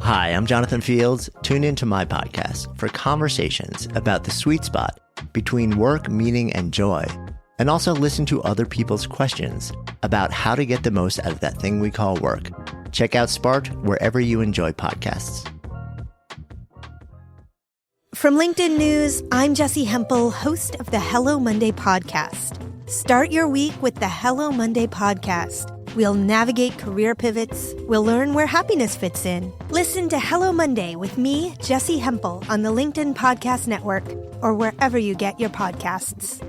Hi, I'm Jonathan Fields. Tune into my podcast for conversations about the sweet spot between work, meaning, and joy, and also listen to other people's questions about how to get the most out of that thing we call work. Check out Sparked wherever you enjoy podcasts. From LinkedIn News, I'm Jessie Hempel, host of the Hello Monday podcast. Start your week with the Hello Monday podcast. We'll navigate career pivots. We'll learn where happiness fits in. Listen to Hello Monday with me, Jessie Hempel, on the LinkedIn Podcast Network or wherever you get your podcasts.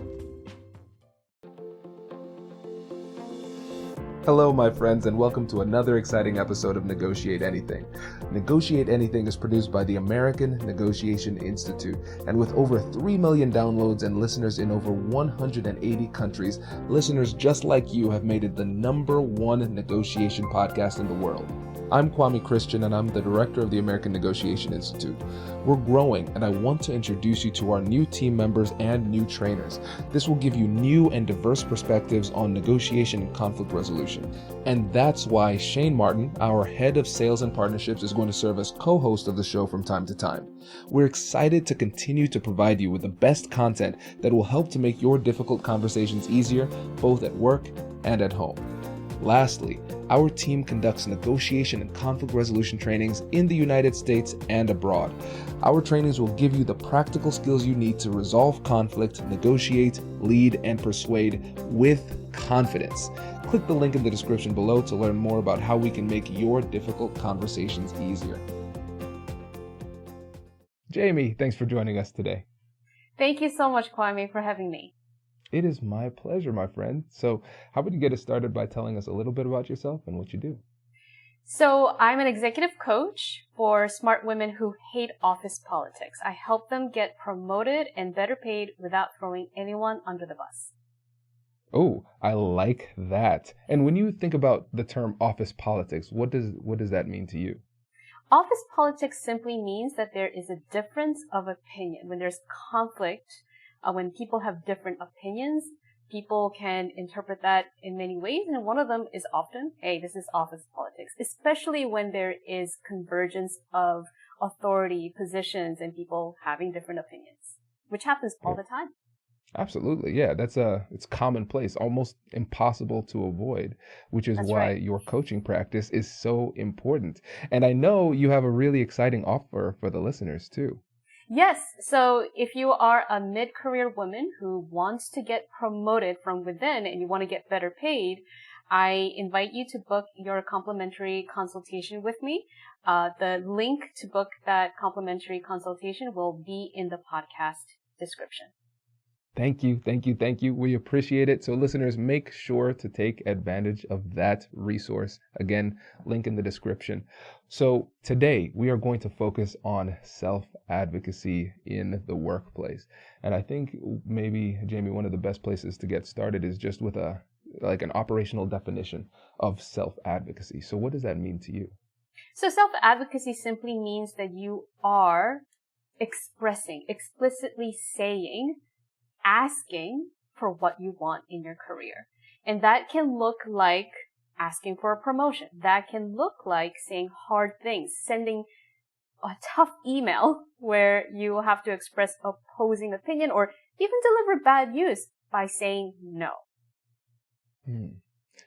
Hello, my friends, and welcome to another exciting episode of Negotiate Anything. Negotiate Anything is produced by the American Negotiation Institute, and with over 3 million downloads and listeners in over 180 countries, listeners just like you have made it the #1 negotiation podcast in the world. I'm Kwame Christian, and I'm the director of the American Negotiation Institute. We're growing, and I want to introduce you to our new team members and new trainers. This will give you new and diverse perspectives on negotiation and conflict resolution. And that's why Shane Martin, our head of sales and partnerships, is going to serve as co-host of the show from time to time. We're excited to continue to provide you with the best content that will help to make your difficult conversations easier, both at work and at home. Lastly, our team conducts negotiation and conflict resolution trainings in the United States and abroad. Our trainings will give you the practical skills you need to resolve conflict, negotiate, lead, and persuade with confidence. Click the link in the description below to learn more about how we can make your difficult conversations easier. Jamie, thanks for joining us today. Thank you so much, Kwame, for having me. It is my pleasure, my friend. So how about you get us started by telling us a little bit about yourself and what you do? So I'm an executive coach for smart women who hate office politics. I help them get promoted and better paid without throwing anyone under the bus. Oh, I like that. And when you think about the term office politics, what does that mean to you? Office politics simply means that there is a difference of opinion. When there's conflict, when people have different opinions, people can interpret that in many ways. And one of them is often, hey, this is office politics, especially when there is convergence of authority, positions, and people having different opinions, which happens all the time. Absolutely. Yeah, it's commonplace, almost impossible to avoid, which is why right. Your coaching practice is so important. And I know you have a really exciting offer for the listeners too. Yes. So if you are a mid-career woman who wants to get promoted from within and you want to get better paid, I invite you to book your complimentary consultation with me. The link to book that complimentary consultation will be in the podcast description. Thank you. We appreciate it. So listeners, make sure to take advantage of that resource. Again, link in the description. So today we are going to focus on self-advocacy in the workplace. And I think maybe, Jamie, one of the best places to get started is just with an operational definition of self-advocacy. So what does that mean to you? So self-advocacy simply means that you are expressing, explicitly saying, asking for what you want in your career. And that can look like asking for a promotion. That can look like saying hard things, sending a tough email where you have to express opposing opinion or even deliver bad news by saying no.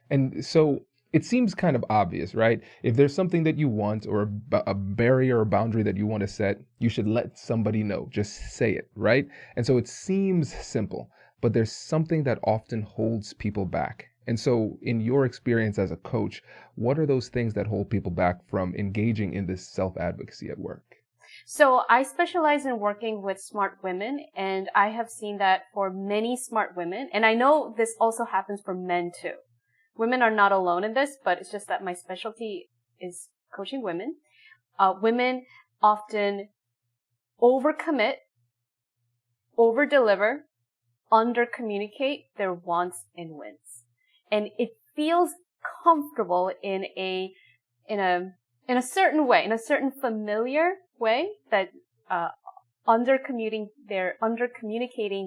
And so it seems kind of obvious, right? If there's something that you want or a barrier or boundary that you want to set, you should let somebody know. Just say it, right? And so it seems simple, but there's something that often holds people back. And so in your experience as a coach, what are those things that hold people back from engaging in this self-advocacy at work? So I specialize in working with smart women, and I have seen that for many smart women. And I know this also happens for men too. Women are not alone in this, but it's just that my specialty is coaching women. Women often overcommit, overdeliver, undercommunicate their wants and wins. And it feels comfortable in a certain way, in a certain familiar way that undercommunicating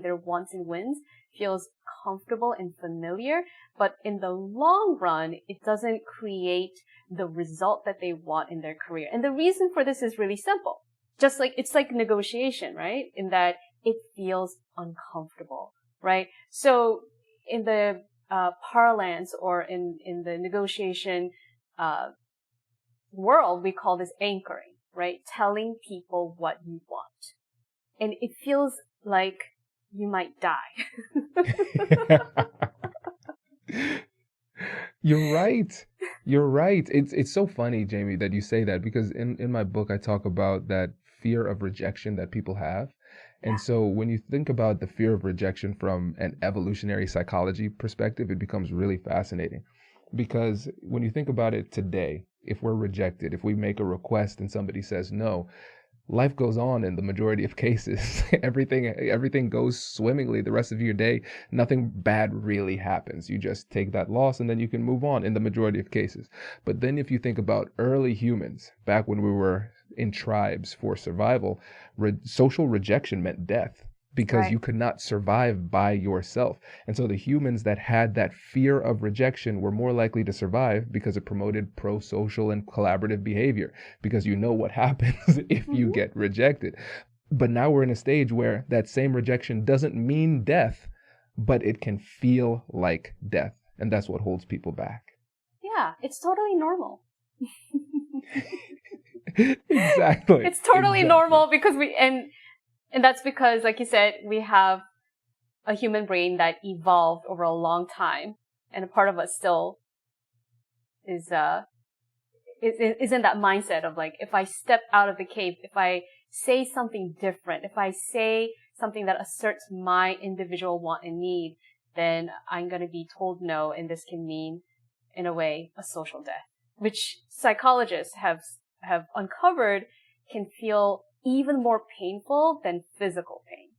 their wants and wins feels comfortable and familiar, but in the long run, it doesn't create the result that they want in their career. And the reason for this is really simple. Just like, it's like negotiation, right? In that it feels uncomfortable, right? So in the parlance or in the negotiation world, we call this anchoring, right? Telling people what you want. And it feels like you might die. You're right. You're right. It's so funny, Jamie, that you say that, because in my book, I talk about that fear of rejection that people have. And so when you think about the fear of rejection from an evolutionary psychology perspective, it becomes really fascinating. Because when you think about it today, if we're rejected, if we make a request and somebody says no, life goes on in the majority of cases. Everything goes swimmingly the rest of your day. Nothing bad really happens. You just take that loss and then you can move on in the majority of cases. But then if you think about early humans, back when we were in tribes for survival, social rejection meant death, because Right. you could not survive by yourself. And so the humans that had that fear of rejection were more likely to survive because it promoted pro-social and collaborative behavior, because you know what happens if you get rejected. But now we're in a stage where that same rejection doesn't mean death, but it can feel like death. And that's what holds people back. Yeah, it's totally normal. Exactly. It's totally Exactly. normal because and that's because, like you said, we have a human brain that evolved over a long time, and a part of us still is in that mindset of like, if I step out of the cave, if I say something different, if I say something that asserts my individual want and need, then I'm going to be told no, and this can mean, in a way, a social death, which psychologists have uncovered can feel even more painful than physical pain.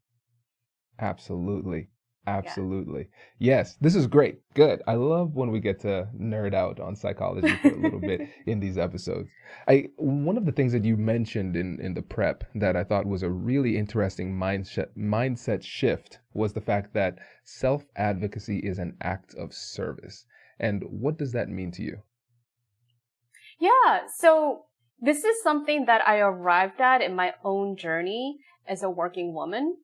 Absolutely. Absolutely. Yes, this is great. Good. I love when we get to nerd out on psychology for a little bit in these episodes. One of the things that you mentioned in the prep that I thought was a really interesting mindset shift was the fact that self-advocacy is an act of service. And what does that mean to you? Yeah, so this is something that I arrived at in my own journey as a working woman.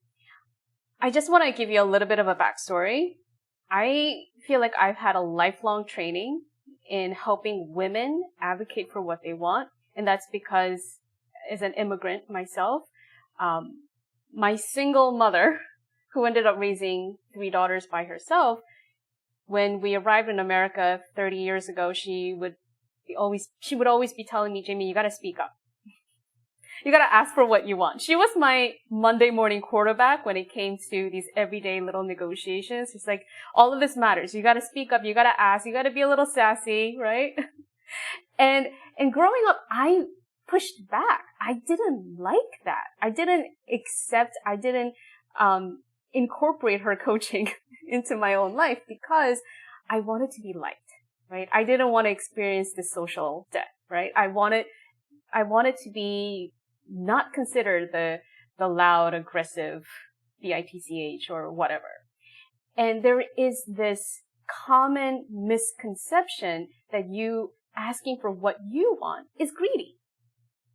I just want to give you a little bit of a backstory. I feel like I've had a lifelong training in helping women advocate for what they want. And that's because as an immigrant myself, my single mother, who ended up raising 3 daughters by herself, when we arrived in America 30 years ago, she would always be telling me, Jamie, you got to speak up. You got to ask for what you want. She was my Monday morning quarterback when it came to these everyday little negotiations. She's like, all of this matters. You got to speak up. You got to ask. You got to be a little sassy, right? And growing up, I pushed back. I didn't like that. I didn't incorporate her coaching into my own life because I wanted to be liked, right? I didn't want to experience the social debt, right? I wanted to be not considered the loud, aggressive bitch or whatever. And there is this common misconception that you asking for what you want is greedy.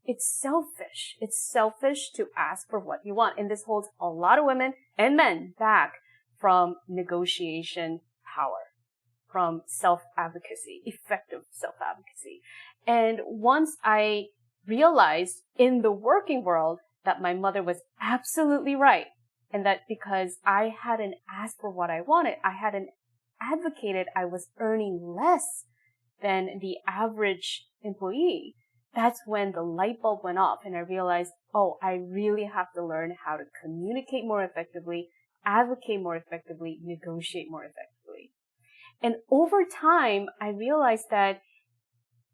It's selfish. It's selfish to ask for what you want. And this holds a lot of women and men back from negotiation power, from self-advocacy, effective self-advocacy. And once I realized in the working world that my mother was absolutely right, and that because I hadn't asked for what I wanted, I hadn't advocated, I was earning less than the average employee, that's when the light bulb went off and I realized, oh, I really have to learn how to communicate more effectively, advocate more effectively, negotiate more effectively. And over time, I realized that,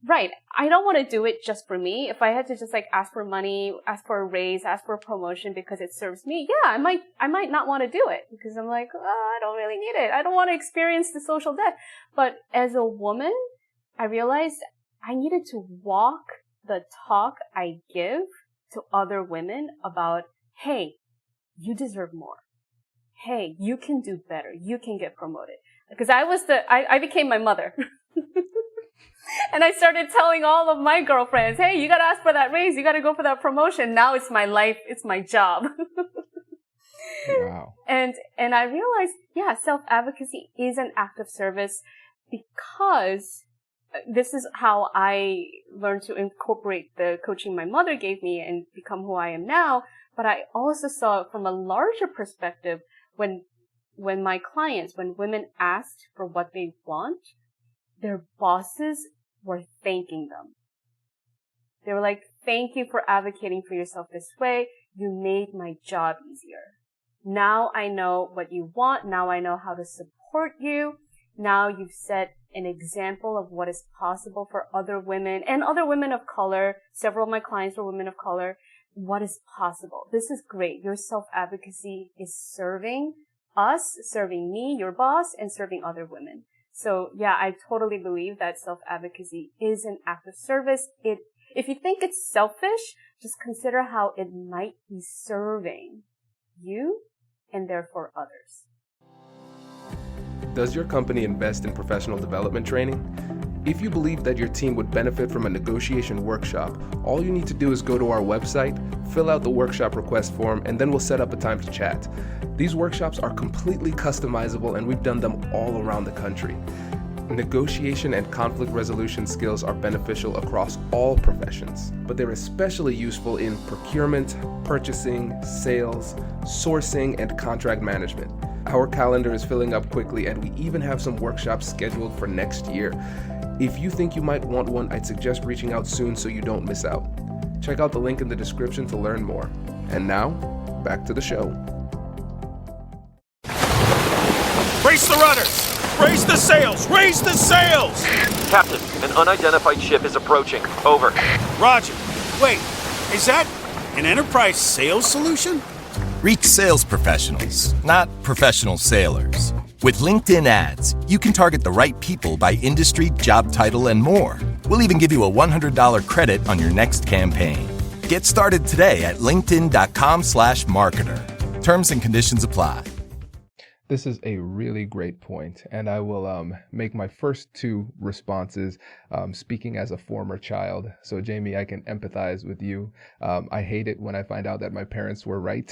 right, I don't want to do it just for me. If I had to just like ask for money, ask for a raise, ask for a promotion because it serves me, yeah, I might not want to do it because I'm like, oh, I don't really need it. I don't want to experience the social debt. But as a woman, I realized I needed to walk the talk I give to other women about, hey, you deserve more. hey, you can do better. You can get promoted. Because I became my mother. And I started telling all of my girlfriends, hey, you got to ask for that raise. You got to go for that promotion. Now it's my life. It's my job. Wow. And I realized, yeah, self-advocacy is an act of service, because this is how I learned to incorporate the coaching my mother gave me and become who I am now. But I also saw it from a larger perspective when my clients, when women asked for what they want, their bosses were thanking them. They were like, thank you for advocating for yourself this way. You made my job easier. Now I know what you want. Now I know how to support you. Now you've set an example of what is possible for other women and other women of color. Several of my clients were women of color. What is possible? This is great. Your self-advocacy is serving us, serving me, your boss, and serving other women. So yeah, I totally believe that self-advocacy is an act of service. If you think it's selfish, just consider how it might be serving you and therefore others. Does your company invest in professional development training? If you believe that your team would benefit from a negotiation workshop, all you need to do is go to our website, fill out the workshop request form, and then we'll set up a time to chat. These workshops are completely customizable, and we've done them all around the country. Negotiation and conflict resolution skills are beneficial across all professions, but they're especially useful in procurement, purchasing, sales, sourcing, and contract management. Our calendar is filling up quickly, and we even have some workshops scheduled for next year. If you think you might want one, I'd suggest reaching out soon so you don't miss out. Check out the link in the description to learn more. And now, back to the show. Brace the rudders! Raise the sails! Raise the sails! Captain, an unidentified ship is approaching. Over. Roger. Wait, is that an enterprise sales solution? Reach sales professionals, not professional sailors. With LinkedIn ads, you can target the right people by industry, job title, and more. We'll even give you a $100 credit on your next campaign. Get started today at linkedin.com/marketer. Terms and conditions apply. This is a really great point, and I will make my first two responses speaking as a former child. So, Jamie, I can empathize with you. I hate it when I find out that my parents were right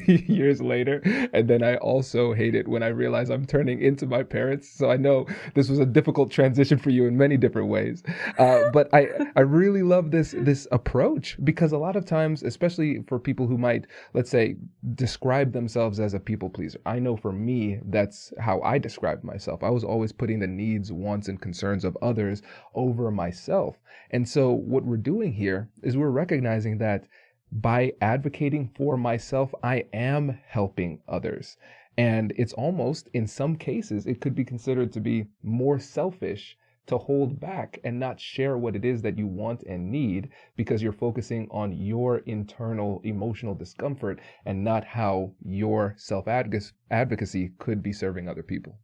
years later, and then I also hate it when I realize I'm turning into my parents. So I know this was a difficult transition for you in many different ways, but I really love this approach, because a lot of times, especially for people who might, let's say, describe themselves as a people pleaser, I know for me, that's how I described myself. I was always putting the needs, wants, and concerns of others over myself. And so what we're doing here is we're recognizing that by advocating for myself, I am helping others. And it's almost, in some cases, it could be considered to be more selfish to hold back and not share what it is that you want and need, because you're focusing on your internal emotional discomfort and not how your self-advocacy could be serving other people.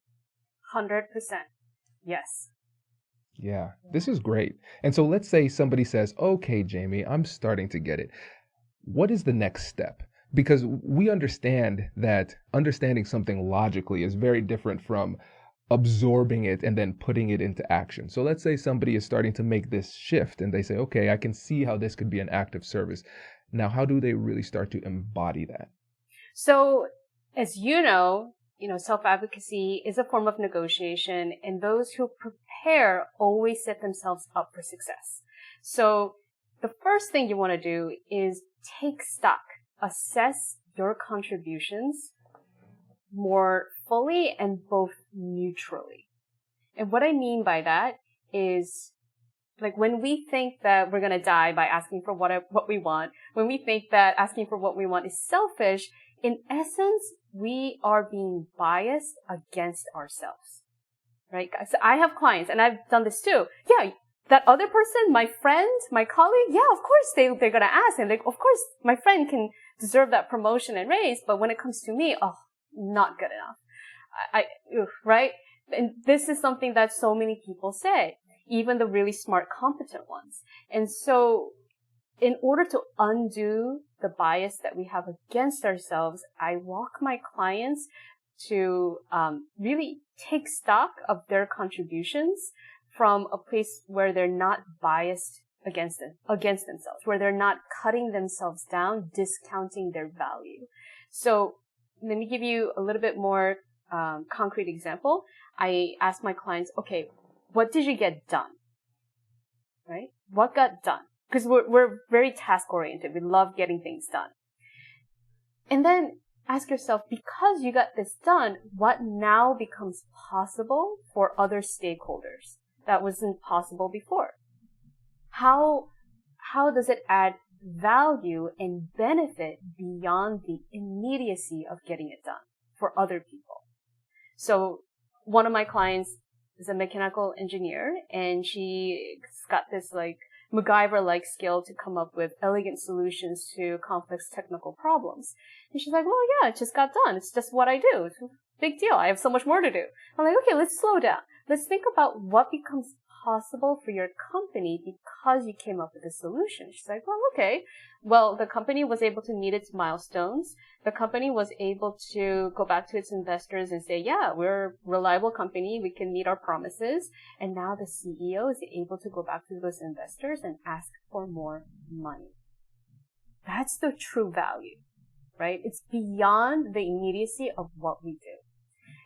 100%. Yes. Yeah, this is great. And so let's say somebody says, okay, Jamie, I'm starting to get it. What is the next step? Because we understand that understanding something logically is very different from absorbing it and then putting it into action. So let's say somebody is starting to make this shift and they say, okay, I can see how this could be an act of service. Now, how do they really start to embody that? So, as you know, self-advocacy is a form of negotiation, and those who prepare always set themselves up for success. So the first thing you want to do is take stock, assess your contributions more fully and both neutrally. And what I mean by that is, like, when we think that we're going to die by asking for what we want, when we think that asking for what we want is selfish, in essence, we are being biased against ourselves, right? So I have clients, and I've done this too. Yeah, that other person, my friend, my colleague, yeah, of course they're going to ask, and of course my friend can deserve that promotion and raise, but when it comes to me, not good enough. Right? And this is something that so many people say, even the really smart, competent ones. And so in order to undo the bias that we have against ourselves, I walk my clients to really take stock of their contributions from a place where they're not biased against themselves, where they're not cutting themselves down, discounting their value. So let me give you a little bit more concrete example. I ask my clients, okay, what did you get done? Right? What got done? Because we're very task oriented. We love getting things done. And then ask yourself, because you got this done, what now becomes possible for other stakeholders that wasn't possible before? How does it add value and benefit beyond the immediacy of getting it done for other people? So one of my clients is a mechanical engineer, and she's got this like MacGyver-like skill to come up with elegant solutions to complex technical problems. And she's like, well, yeah, it just got done. It's just what I do. It's a big deal. I have so much more to do. I'm like, okay, let's slow down. Let's think about what becomes possible for your company because you came up with a solution. She's like, well, okay. Well, the company was able to meet its milestones. The company was able to go back to its investors and say, yeah, we're a reliable company. We can meet our promises. And now the CEO is able to go back to those investors and ask for more money. That's the true value, right? It's beyond the immediacy of what we do.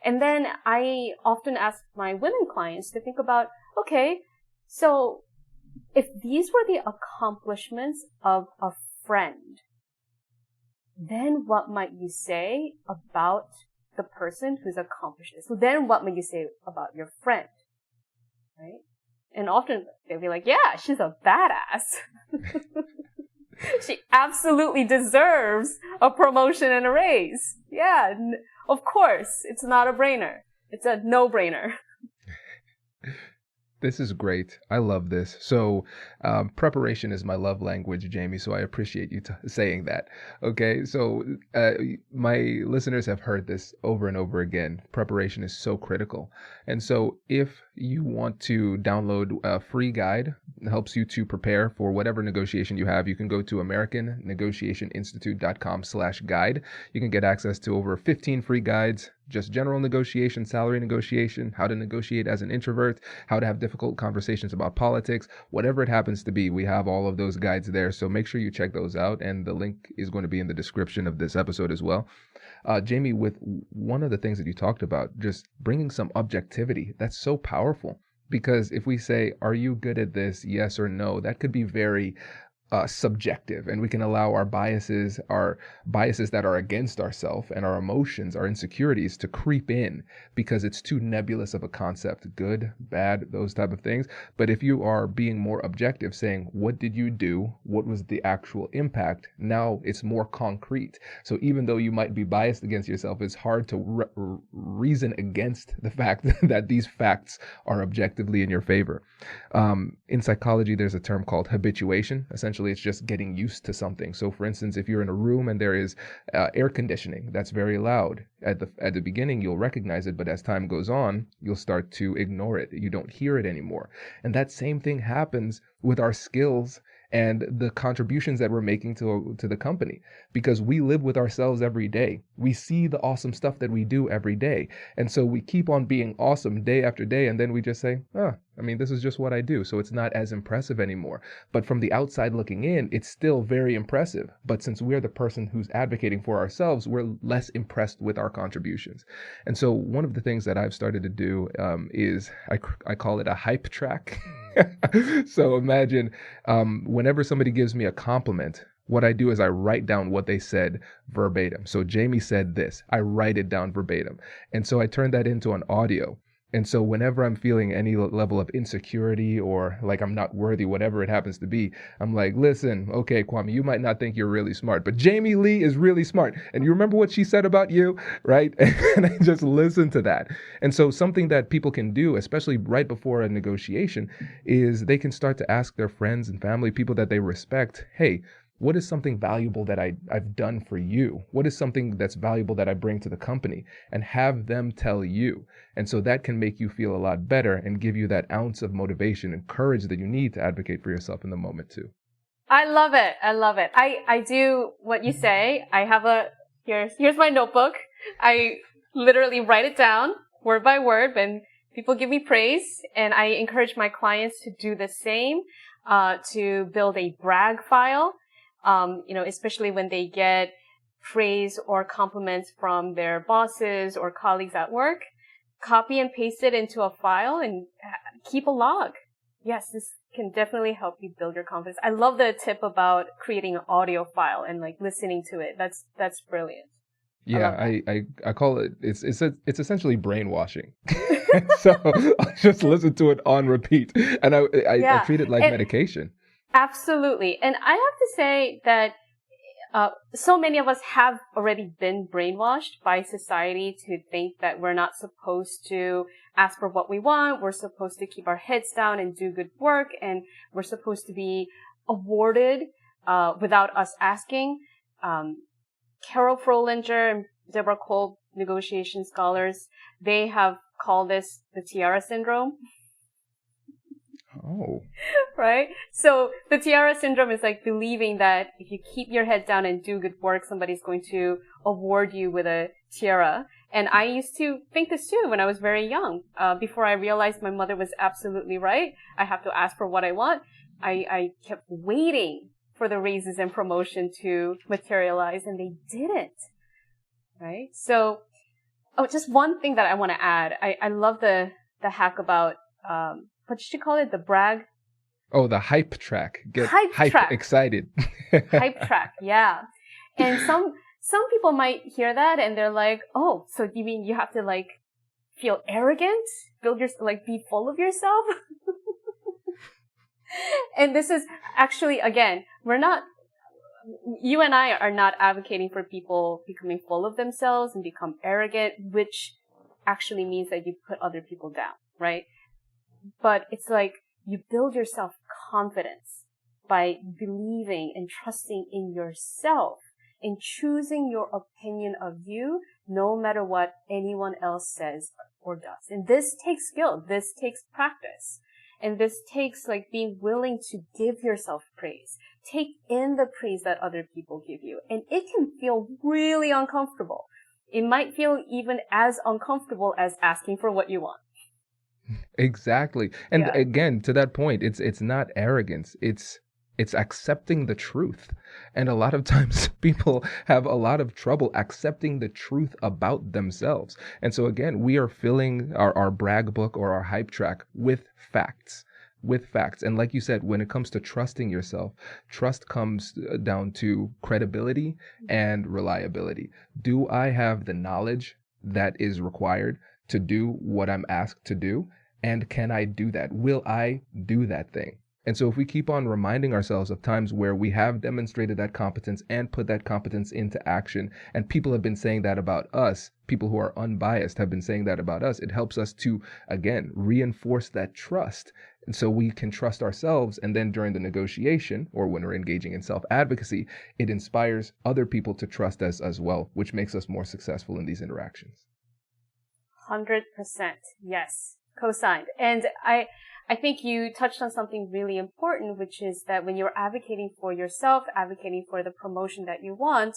And then I often ask my women clients to think about, okay, so if these were the accomplishments of a friend, then what might you say about the person who's accomplished it? So then what might you say about your friend, right? And often they'll be like, yeah, she's a badass. She absolutely deserves a promotion and a raise. Yeah, of course, it's not a brainer. It's a no-brainer. This is great. I love this. So preparation is my love language, Jamie, so I appreciate you saying that. Okay, so my listeners have heard this over and over again. Preparation is so critical. And so if you want to download a free guide that helps you to prepare for whatever negotiation you have, you can go to AmericanNegotiationInstitute.com/guide. You can get access to over 15 free guides, just general negotiation, salary negotiation, how to negotiate as an introvert, how to have difficult conversations about politics, whatever it happens to be. We have all of those guides there. So make sure you check those out. And the link is going to be in the description of this episode as well. Jamie, with one of the things that you talked about, just bringing some objectivity, that's so powerful. Because if we say, are you good at this? Yes or no, that could be very subjective, and we can allow our biases that are against ourselves and our emotions, our insecurities to creep in because it's too nebulous of a concept, good, bad, those type of things. But if you are being more objective, saying, what did you do? What was the actual impact? Now it's more concrete. So even though you might be biased against yourself, it's hard to reason against the fact that these facts are objectively in your favor. In psychology, there's a term called habituation. Essentially, it's just getting used to something. So for instance, if you're in a room and there is air conditioning that's very loud, at the beginning, you'll recognize it, but as time goes on, you'll start to ignore it. You don't hear it anymore. And that same thing happens with our skills and the contributions that we're making to the company, because we live with ourselves every day. We see the awesome stuff that we do every day. And so we keep on being awesome day after day. And then we just say, this is just what I do. So it's not as impressive anymore. But from the outside looking in, it's still very impressive. But since we're the person who's advocating for ourselves, we're less impressed with our contributions. And so one of the things that I've started to do is I call it a hype track. So imagine whenever somebody gives me a compliment, what I do is I write down what they said verbatim. So Jamie said this, I write it down verbatim. And so I turn that into an audio. And so whenever I'm feeling any level of insecurity or like I'm not worthy, whatever it happens to be, I'm like, listen, okay, Kwame, you might not think you're really smart, but Jamie Lee is really smart. And you remember what she said about you, right? And I just listen to that. And so something that people can do, especially right before a negotiation, is they can start to ask their friends and family, people that they respect, hey, what is something valuable that I've done for you? What is something that's valuable that I bring to the company? And have them tell you. And so that can make you feel a lot better and give you that ounce of motivation and courage that you need to advocate for yourself in the moment too. I love it. I love it. I do what you say. I have here's my notebook. I literally write it down word by word when people give me praise, and I encourage my clients to do the same, to build a brag file, especially when they get praise or compliments from their bosses or colleagues at work. Copy and paste it into a file and keep a log. Yes, this can definitely help you build your confidence. I love the tip about creating an audio file and like listening to it. That's brilliant. Yeah, I call it, it's essentially brainwashing. So I just listen to it on repeat, and I treat it like medication. Absolutely. And I have to say that so many of us have already been brainwashed by society to think that we're not supposed to ask for what we want. We're supposed to keep our heads down and do good work, and we're supposed to be awarded without us asking. Carol Frolinger and Deborah Cole, negotiation scholars, they have called this the tiara syndrome. Oh. Right? So the tiara syndrome is like believing that if you keep your head down and do good work, somebody's going to award you with a tiara. And I used to think this too when I was very young. Before I realized my mother was absolutely right, I have to ask for what I want. I kept waiting for the raises and promotion to materialize, and they didn't. Right? So, just one thing that I want to add. I love the hack about, what did you call it? The brag? Oh, the hype track. Get hype track. Excited. Hype track, yeah. And some people might hear that and they're like, oh, so you mean you have to like feel arrogant? Be full of yourself? And this is actually, again, you and I are not advocating for people becoming full of themselves and become arrogant, which actually means that you put other people down, right? But it's like you build your self-confidence by believing and trusting in yourself and choosing your opinion of you no matter what anyone else says or does. And this takes skill. This takes practice. And this takes like being willing to give yourself praise. Take in the praise that other people give you. And it can feel really uncomfortable. It might feel even as uncomfortable as asking for what you want. Exactly. And again, to that point, it's not arrogance. It's accepting the truth. And a lot of times people have a lot of trouble accepting the truth about themselves. And so again, we are filling our brag book or our hype track with facts. And like you said, when it comes to trusting yourself, trust comes down to credibility and reliability. Do I have the knowledge that is required to do what I'm asked to do? And can I do that? Will I do that thing? And so if we keep on reminding ourselves of times where we have demonstrated that competence and put that competence into action, and people have been saying that about us, people who are unbiased have been saying that about us, it helps us to, again, reinforce that trust. And so we can trust ourselves. And then during the negotiation, or when we're engaging in self-advocacy, it inspires other people to trust us as well, which makes us more successful in these interactions. 100%. Yes. Co-signed. And I think you touched on something really important, which is that when you're advocating for yourself, advocating for the promotion that you want,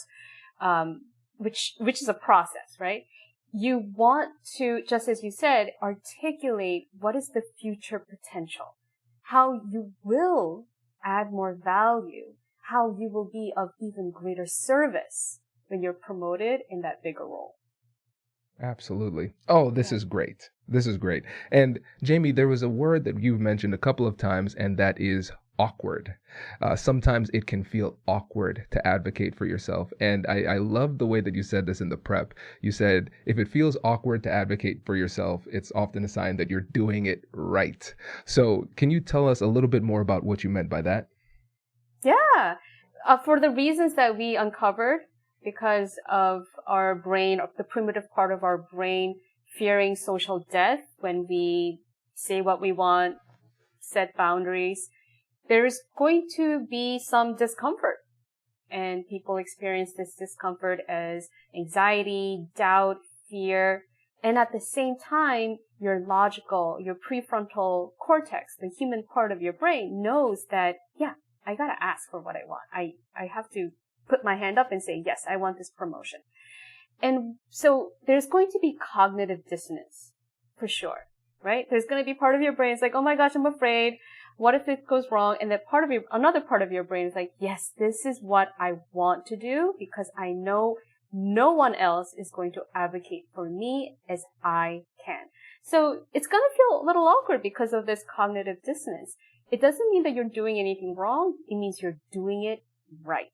which is a process, right? You want to, just as you said, articulate what is the future potential, how you will add more value, how you will be of even greater service when you're promoted in that bigger role. Absolutely. Oh, this is great. This is great. And Jamie, there was a word that you've mentioned a couple of times, and that is awkward. Sometimes it can feel awkward to advocate for yourself. And I love the way that you said this in the prep. You said, if it feels awkward to advocate for yourself, it's often a sign that you're doing it right. So can you tell us a little bit more about what you meant by that? Yeah. For the reasons that we uncovered, because of our brain, the primitive part of our brain, fearing social death when we say what we want, set boundaries, there's going to be some discomfort. And people experience this discomfort as anxiety, doubt, fear. And at the same time, your logical, your prefrontal cortex, the human part of your brain knows that, yeah, I gotta ask for what I want. I have to put my hand up and say, yes, I want this promotion. And so there's going to be cognitive dissonance for sure, right? There's going to be part of your brain is like, oh my gosh, I'm afraid. What if it goes wrong? And that another part of your brain is like, yes, this is what I want to do because I know no one else is going to advocate for me as I can. So it's going to feel a little awkward because of this cognitive dissonance. It doesn't mean that you're doing anything wrong. It means you're doing it right.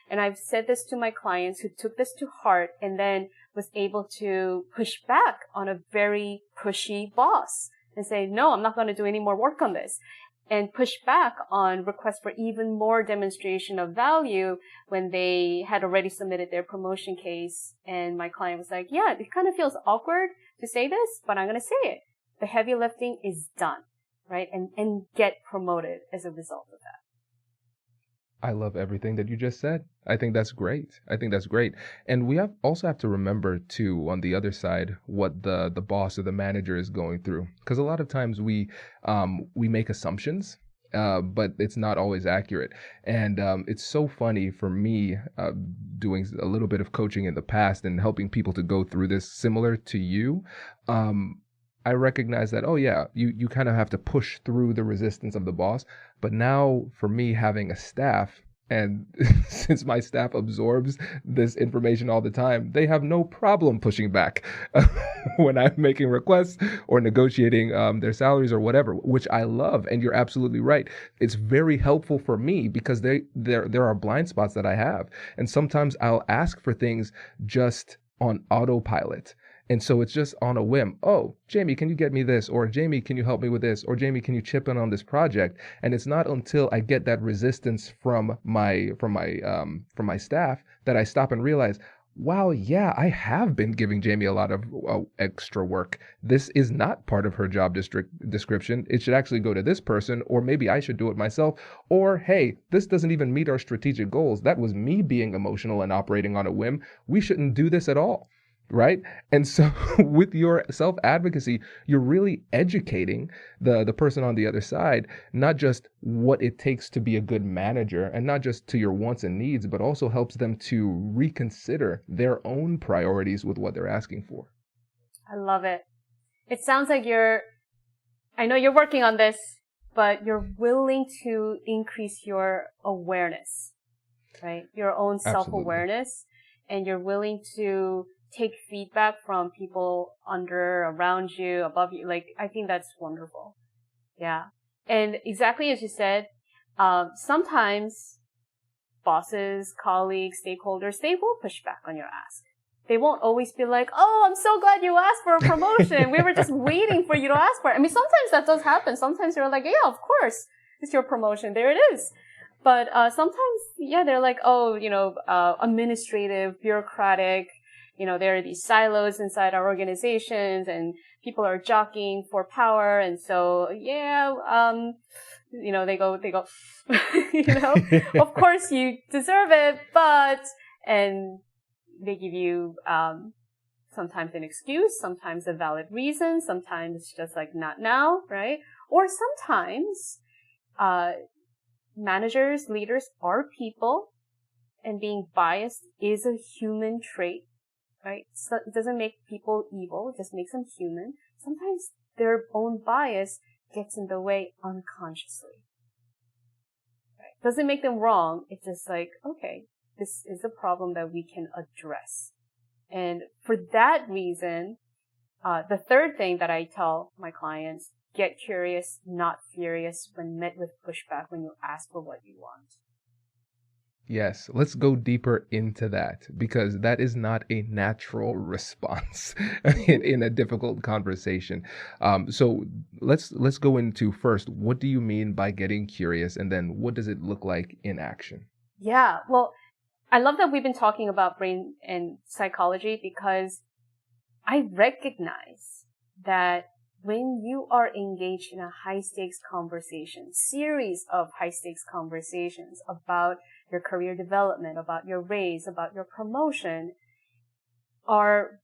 And I've said this to my clients who took this to heart and then was able to push back on a very pushy boss and say, no, I'm not going to do any more work on this. And push back on requests for even more demonstration of value when they had already submitted their promotion case. And my client was like, yeah, it kind of feels awkward to say this, but I'm going to say it. The heavy lifting is done, right? And get promoted as a result of that. I love everything that you just said. I think that's great. And we also have to remember too, on the other side, what the boss or the manager is going through. Because a lot of times we make assumptions, but it's not always accurate. And it's so funny for me doing a little bit of coaching in the past and helping people to go through this similar to you. I recognize that, oh yeah, you kind of have to push through the resistance of the boss. But now for me having a staff, and since my staff absorbs this information all the time, they have no problem pushing back when I'm making requests or negotiating their salaries or whatever, which I love. And you're absolutely right. It's very helpful for me because there are blind spots that I have. And sometimes I'll ask for things just on autopilot. And so it's just on a whim. Oh, Jamie, can you get me this? Or Jamie, can you help me with this? Or Jamie, can you chip in on this project? And it's not until I get that resistance from my staff that I stop and realize, wow, yeah, I have been giving Jamie a lot of extra work. This is not part of her job description. It should actually go to this person, or maybe I should do it myself. Or, hey, this doesn't even meet our strategic goals. That was me being emotional and operating on a whim. We shouldn't do this at all. Right? And so with your self-advocacy, you're really educating the person on the other side, not just what it takes to be a good manager and not just to your wants and needs, but also helps them to reconsider their own priorities with what they're asking for. I love it. It sounds like I know you're working on this, but you're willing to increase your awareness, right? Your own self-awareness, and you're willing to take feedback from people around you, above you. Like, I think that's wonderful. Yeah. And exactly as you said, sometimes bosses, colleagues, stakeholders, they will push back on your ask. They won't always be like, oh, I'm so glad you asked for a promotion. We were just waiting for you to ask for it. I mean, sometimes that does happen. Sometimes you're like, yeah, of course, it's your promotion. There it is. But sometimes, yeah, they're like, oh, administrative, bureaucratic, there are these silos inside our organizations and people are jockeying for power. And so, yeah, they go, of course you deserve it, and they give you, sometimes an excuse, sometimes a valid reason, sometimes just like not now, right? Or sometimes, managers, leaders are people, and being biased is a human trait. Right? So it doesn't make people evil, it just makes them human. Sometimes their own bias gets in the way unconsciously. Right? Doesn't make them wrong, it's just like, okay, this is a problem that we can address. And for that reason, the third thing that I tell my clients, get curious, not furious when met with pushback when you ask for what you want. Yes, let's go deeper into that because that is not a natural response in a difficult conversation. So let's go into first, what do you mean by getting curious, and then what does it look like in action? Yeah, well, I love that we've been talking about brain and psychology because I recognize that when you are engaged in a high-stakes conversation, series of high-stakes conversations about your career development, about your raise, about your promotion, our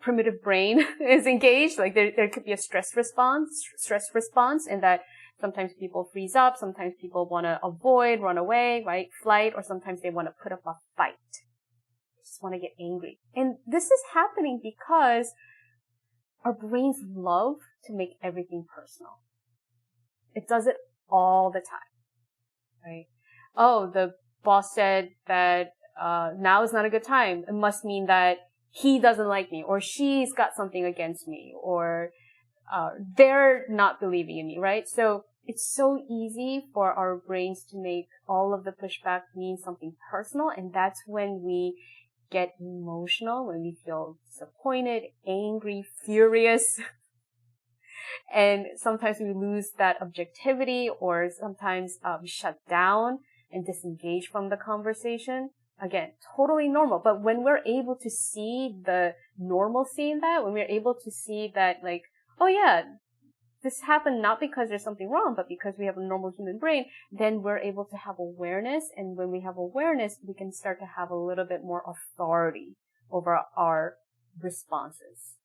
primitive brain is engaged. Like there could be a stress response, and that Sometimes people freeze up. Sometimes people want to avoid, run away, right? Flight, or sometimes they want to put up a fight. They just want to get angry. And this is happening because our brains love to make everything personal. It does it all the time, right? Oh, the boss said that now is not a good time. It must mean that he doesn't like me, or she's got something against me, or they're not believing in me, right? So it's so easy for our brains to make all of the pushback mean something personal, and that's when we get emotional, when we feel disappointed, angry, furious. And sometimes we lose that objectivity, or sometimes we shut down and disengage from the conversation. Again, totally normal. But when we're able to see the normalcy in that, when we're able to see that, like, oh yeah, this happened not because there's something wrong, but because we have a normal human brain, then we're able to have awareness. And when we have awareness, we can start to have a little bit more authority over our responses.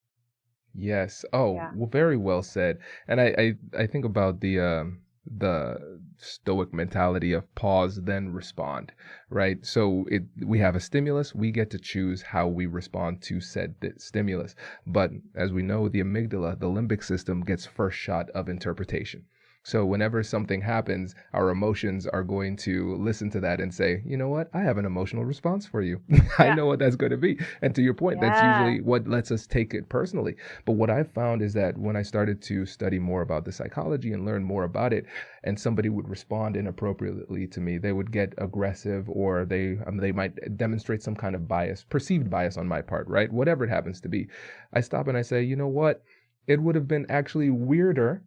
Yes. Oh, Yeah. well, very well said. And I think about the stoic mentality of pause, then respond, right? So we have a stimulus, we get to choose how we respond to said stimulus. But as we know, the amygdala, the limbic system, gets first shot of interpretation. So whenever something happens, our emotions are going to listen to that and say, you know what? I have an emotional response for you. I know what that's going to be. And to your point, that's usually what lets us take it personally. But what I've found is that when I started to study more about the psychology and learn more about it, and somebody would respond inappropriately to me, they would get aggressive, or they might demonstrate some kind of bias, perceived bias on my part, right? Whatever it happens to be. I stop and I say, you know what? It would have been actually weirder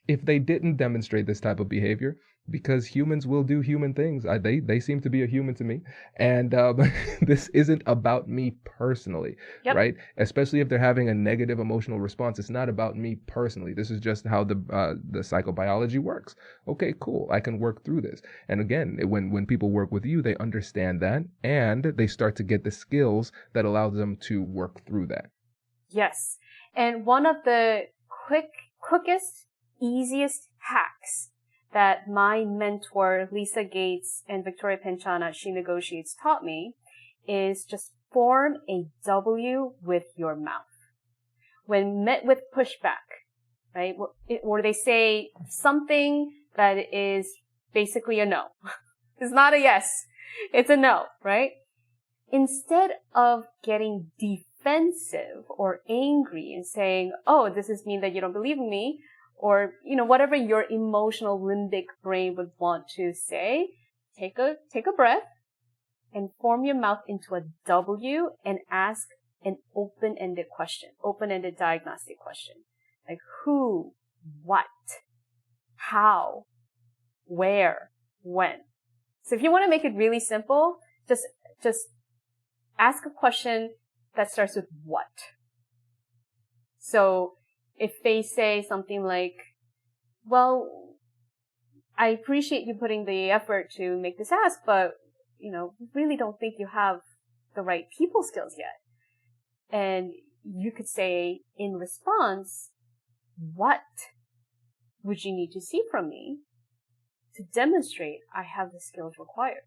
if they didn't demonstrate this type of behavior, because humans will do human things. They seem to be a human to me. And this isn't about me personally, right? Especially if they're having a negative emotional response. It's not about me personally. This is just how the psychobiology works. Okay, cool. I can work through this. And again, when people work with you, they understand that, and they start to get the skills that allow them to work through that. Yes. And one of the quickest, easiest hacks that my mentor, Lisa Gates and Victoria Penchana, She Negotiates, taught me is just form a W with your mouth. When met with pushback, right? Or they say something that is basically a no. It's not a yes. It's a no, right? Instead of getting defensive or angry and saying, oh, does this mean that you don't believe in me? Or, whatever your emotional limbic brain would want to say, take a breath and form your mouth into a W and ask an open-ended question, open-ended diagnostic question. Like who, what, how, where, when. So if you want to make it really simple, just ask a question that starts with what. So if they say something like, well, I appreciate you putting the effort to make this ask, but, we really don't think you have the right people skills yet. And you could say in response, what would you need to see from me to demonstrate I have the skills required?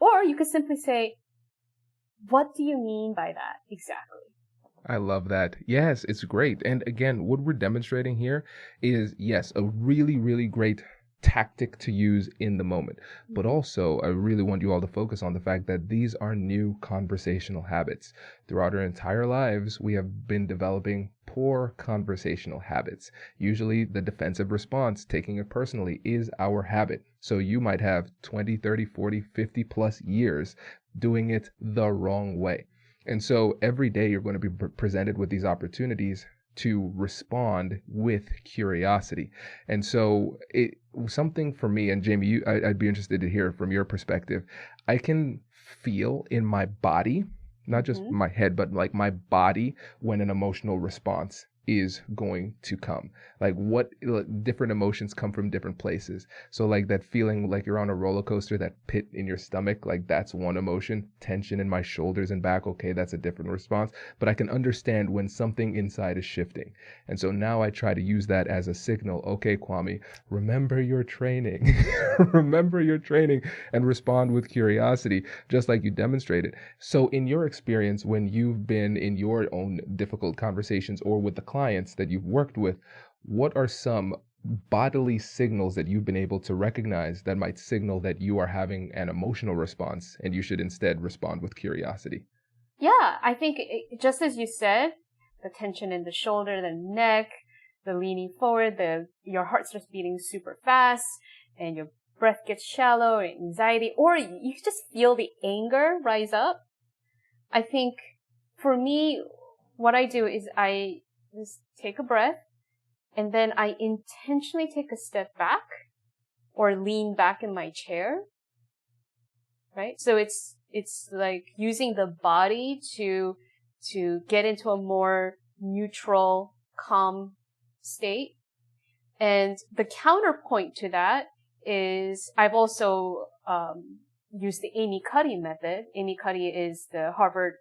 Or you could simply say, what do you mean by that exactly? I love that. Yes, it's great. And again, what we're demonstrating here is, yes, a really, really great tactic to use in the moment. But also, I really want you all to focus on the fact that these are new conversational habits. Throughout our entire lives, we have been developing poor conversational habits. Usually the defensive response, taking it personally, is our habit. So you might have 20, 30, 40, 50 plus years doing it the wrong way. And so every day you're going to be presented with these opportunities to respond with curiosity. And so something for me, and Jamie, I'd be interested to hear from your perspective. I can feel in my body, not just my head, but like my body, when an emotional response is going to come. Like what different emotions come from different places. So like that feeling like you're on a roller coaster, that pit in your stomach, like that's one emotion. Tension in my shoulders and back, okay, that's a different response. But I can understand when something inside is shifting. And so now I try to use that as a signal. Okay, Kwame, remember your training. Remember your training and respond with curiosity, just like you demonstrated. So in your experience, when you've been in your own difficult conversations or with the clients that you've worked with, what are some bodily signals that you've been able to recognize that might signal that you are having an emotional response and you should instead respond with curiosity? Yeah, I think just as you said, the tension in the shoulder, the neck, the leaning forward, your heart starts beating super fast and your breath gets shallow, anxiety, or you just feel the anger rise up. I think for me, what I do is I just take a breath and then I intentionally take a step back or lean back in my chair, right? So it's like using the body to get into a more neutral, calm state. And the counterpoint to that is I've also used the Amy Cuddy method. Amy Cuddy is the Harvard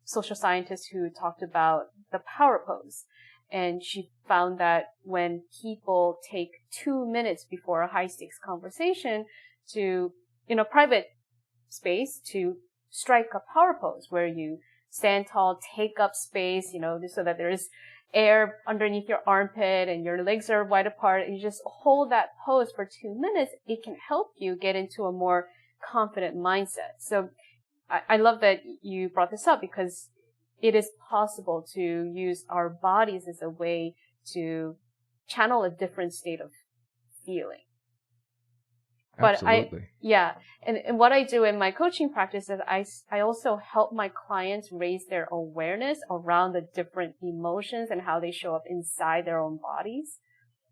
social scientist who talked about the power pose. And she found that when people take 2 minutes before a high stakes conversation to, in a private space, to strike a power pose where you stand tall, take up space, so that there is air underneath your armpit and your legs are wide apart, and you just hold that pose for 2 minutes, it can help you get into a more confident mindset. So I love that you brought this up because it is possible to use our bodies as a way to channel a different state of feeling. Absolutely. And what I do in my coaching practice is I also help my clients raise their awareness around the different emotions and how they show up inside their own bodies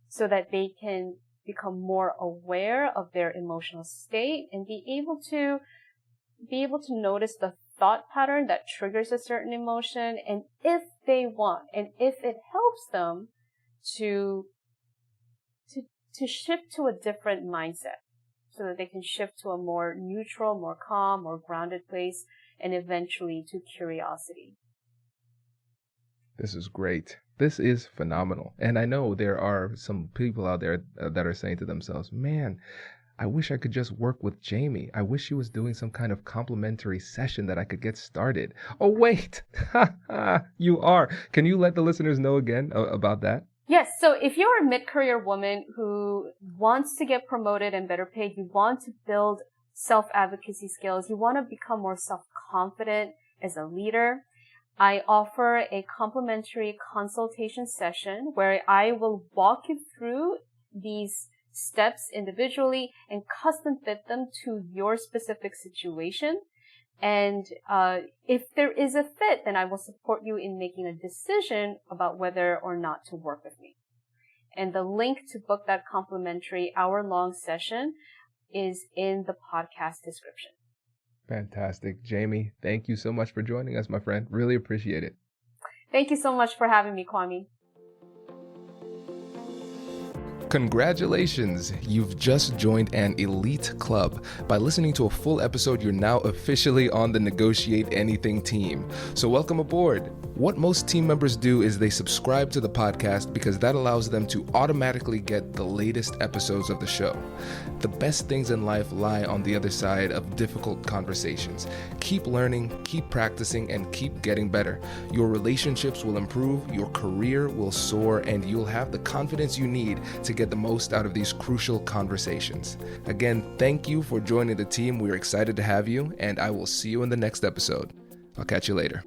so that they can become more aware of their emotional state and be able to notice the thought pattern that triggers a certain emotion, and if they want, and if it helps them to shift to a different mindset so that they can shift to a more neutral, more calm, more grounded place, and eventually to curiosity. This is great. This is phenomenal. And I know there are some people out there that are saying to themselves, man, I wish I could just work with Jamie. I wish she was doing some kind of complimentary session that I could get started. Oh, wait, you are. Can you let the listeners know again about that? Yes. So if you're a mid-career woman who wants to get promoted and better paid, you want to build self-advocacy skills, you want to become more self-confident as a leader, I offer a complimentary consultation session where I will walk you through these steps individually and custom fit them to your specific situation. And if there is a fit, then I will support you in making a decision about whether or not to work with me. And the link to book that complimentary hour-long session is in the podcast description. Fantastic. Jamie, thank you so much for joining us, my friend. Really appreciate it. Thank you so much for having me, Kwame. Congratulations! You've just joined an elite club. By listening to a full episode, you're now officially on the Negotiate Anything team. So welcome aboard. What most team members do is they subscribe to the podcast because that allows them to automatically get the latest episodes of the show. The best things in life lie on the other side of difficult conversations. Keep learning, keep practicing, and keep getting better. Your relationships will improve, your career will soar, and you'll have the confidence you need to get the most out of these crucial conversations. Again, thank you for joining the team. We're excited to have you, and I will see you in the next episode. I'll catch you later.